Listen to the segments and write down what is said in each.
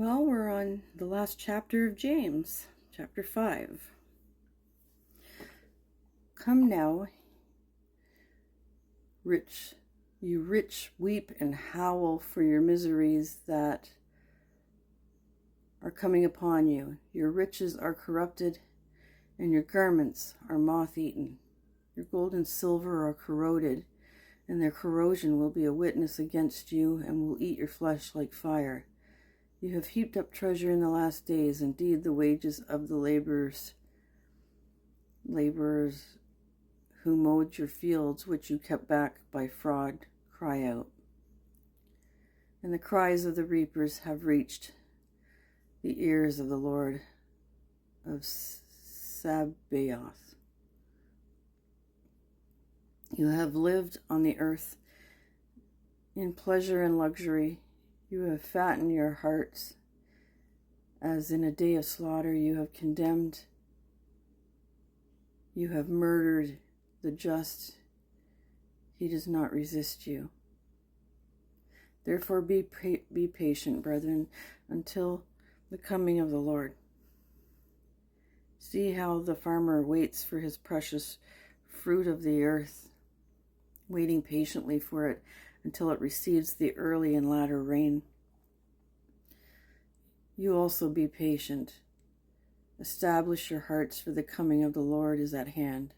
Well, we're on the last chapter of James, chapter 5. Come now, you rich, weep and howl for your miseries that are coming upon you. Your riches are corrupted, and your garments are moth-eaten. Your gold and silver are corroded, and their corrosion will be a witness against you, and will eat your flesh like fire. You have heaped up treasure in the last days. Indeed, the wages of the laborers who mowed your fields, which you kept back by fraud, cry out. And the cries of the reapers have reached the ears of the Lord of Sabaoth. You have lived on the earth in pleasure and luxury. You have fattened your hearts as in a day of slaughter. You have condemned. You have murdered the just. He does not resist you. Therefore be patient, brethren, until the coming of the Lord. See how the farmer waits for his precious fruit of the earth, waiting patiently for it until it receives the early and latter rain. You also be patient. Establish your hearts, for the coming of the Lord is at hand.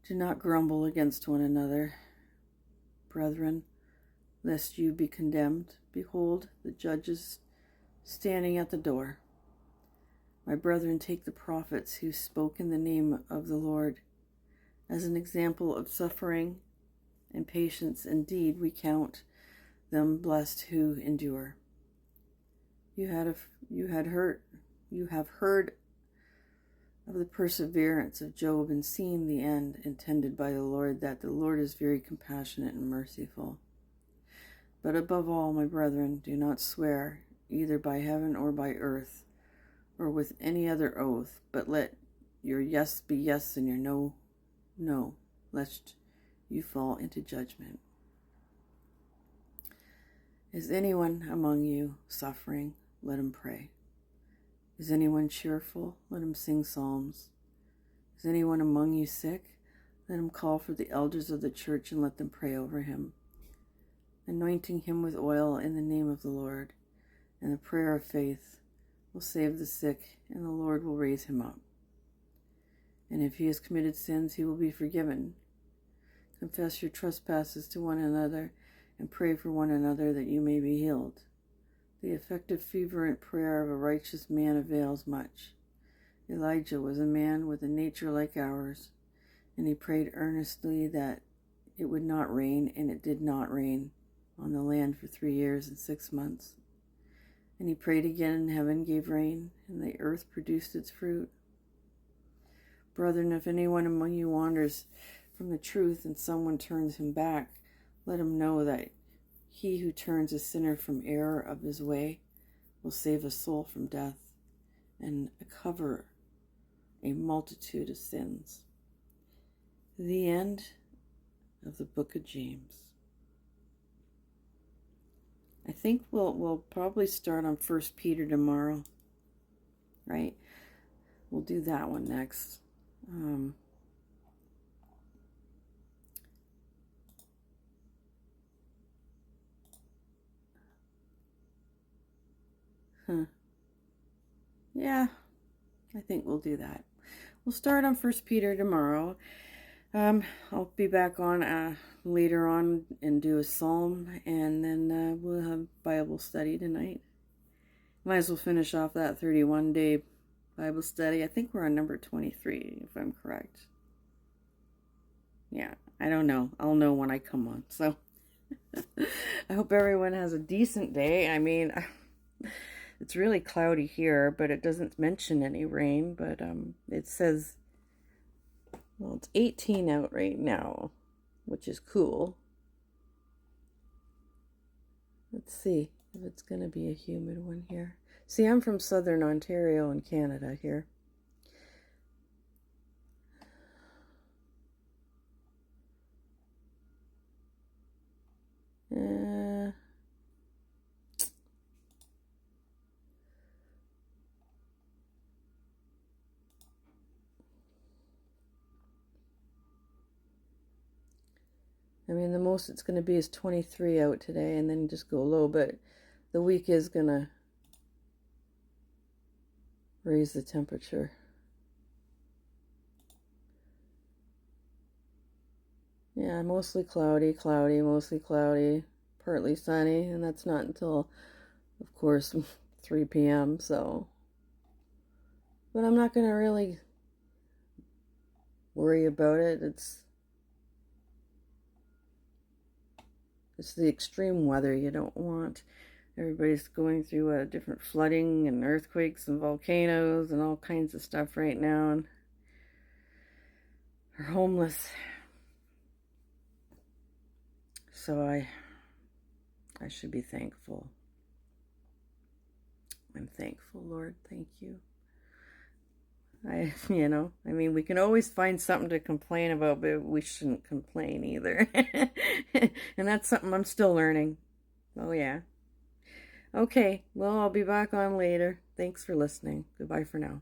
Do not grumble against one another, brethren, lest you be condemned. Behold, the judge is standing at the door. My brethren, take the prophets who spoke in the name of the Lord as an example of suffering and patience. Indeed, we count them blessed who endure. You have heard of the perseverance of Job and seen the end intended by the Lord, that the Lord is very compassionate and merciful. But above all, my brethren, do not swear either by heaven or by earth or with any other oath, but let your yes be yes and your no, no, lest you fall into judgment. Is anyone among you suffering? Let him pray. Is anyone cheerful? Let him sing psalms. Is anyone among you sick? Let him call for the elders of the church and let them pray over him, anointing him with oil in the name of the Lord. And the prayer of faith will save the sick, and the Lord will raise him up. And if he has committed sins, he will be forgiven. Confess your trespasses to one another and pray for one another that you may be healed. The effective fervent prayer of a righteous man avails much. Elijah was a man with a nature like ours, and he prayed earnestly that it would not rain, and it did not rain on the land for 3 years and 6 months. And he prayed again, and heaven gave rain, and the earth produced its fruit. Brethren, if anyone among you wanders from the truth and someone turns him back, let him know that he who turns a sinner from error of his way will save a soul from death and cover a multitude of sins. The end of the book of James. I think we'll probably start on 1 Peter tomorrow, right? We'll do that one next. Yeah, I think we'll do that. We'll start on 1 Peter tomorrow. I'll be back on later on and do a psalm, and then we'll have Bible study tonight. Might as well finish off that 31-day Bible study. I think we're on number 23, if I'm correct. Yeah, I don't know. I'll know when I come on. So I hope everyone has a decent day. I mean, it's really cloudy here, but it doesn't mention any rain. But it says, well, it's 18 out right now, which is cool. Let's see if it's going to be a humid one here. See, I'm from southern Ontario in Canada here. I mean, the most it's going to be is 23 out today, and then just go low, but the week is going to raise the temperature. Yeah, mostly cloudy, mostly cloudy, partly sunny, and that's not until, of course, 3 p.m., so. But I'm not going to really worry about it. It's the extreme weather you don't want. Everybody's going through different flooding and earthquakes and volcanoes and all kinds of stuff right now, and are homeless. So I should be thankful. I'm thankful, Lord. Thank you. I mean, we can always find something to complain about, but we shouldn't complain either. And that's something I'm still learning. Oh, yeah. Okay, well, I'll be back on later. Thanks for listening. Goodbye for now.